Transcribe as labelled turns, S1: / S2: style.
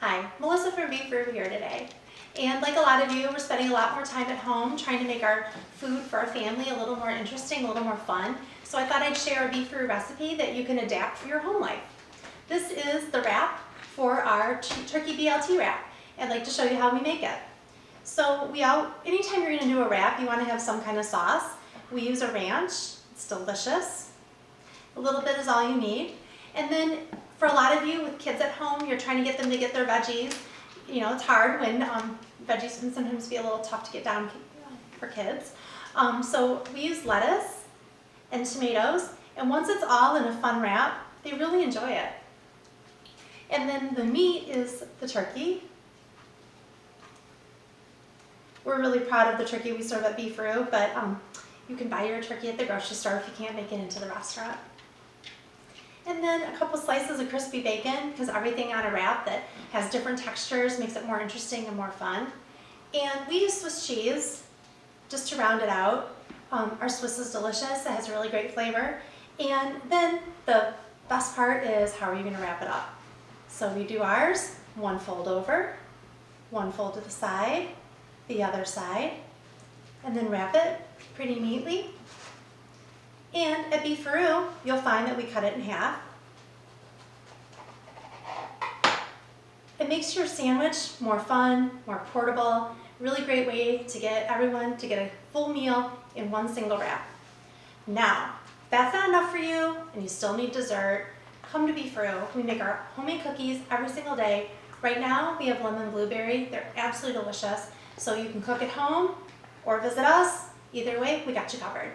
S1: Hi, Melissa from Beefaroo here today. And like a lot of you, we're spending a lot more time at home trying to make our food for our family a little more interesting, a little more fun. So I thought I'd share a Beefaroo recipe that you can adapt for your home life. This is the wrap for our turkey BLT wrap. I'd like to show you how we make it. So anytime you're going to do a wrap, you want to have some kind of sauce. We use a ranch. It's delicious. A little bit is all you need. And then for a lot of you with kids at home, you're trying to get them to get their veggies. You know, it's hard when veggies can sometimes be a little tough to get down for kids. So we use lettuce and tomatoes, and once it's all in a fun wrap, they really enjoy it. And then the meat is the turkey. We're really proud of the turkey we serve at Beefaroo, but you can buy your turkey at the grocery store if you can't make it into the restaurant. And then a couple slices of crispy bacon, because everything on a wrap that has different textures makes it more interesting and more fun. And we use Swiss cheese just to round it out. Our Swiss is delicious, it has a really great flavor. And then the best part is, how are you going to wrap it up? So we do ours, one fold over, one fold to the side, the other side, and then wrap it pretty neatly. And at Beefaroo, you'll find that we cut it in half. It makes your sandwich more fun, more portable, really great way to get everyone to get a full meal in one single wrap. Now, if that's not enough for you and you still need dessert, come to Beefaroo. We make our homemade cookies every single day. Right now, we have lemon blueberry. They're absolutely delicious. So you can cook at home or visit us. Either way, we got you covered.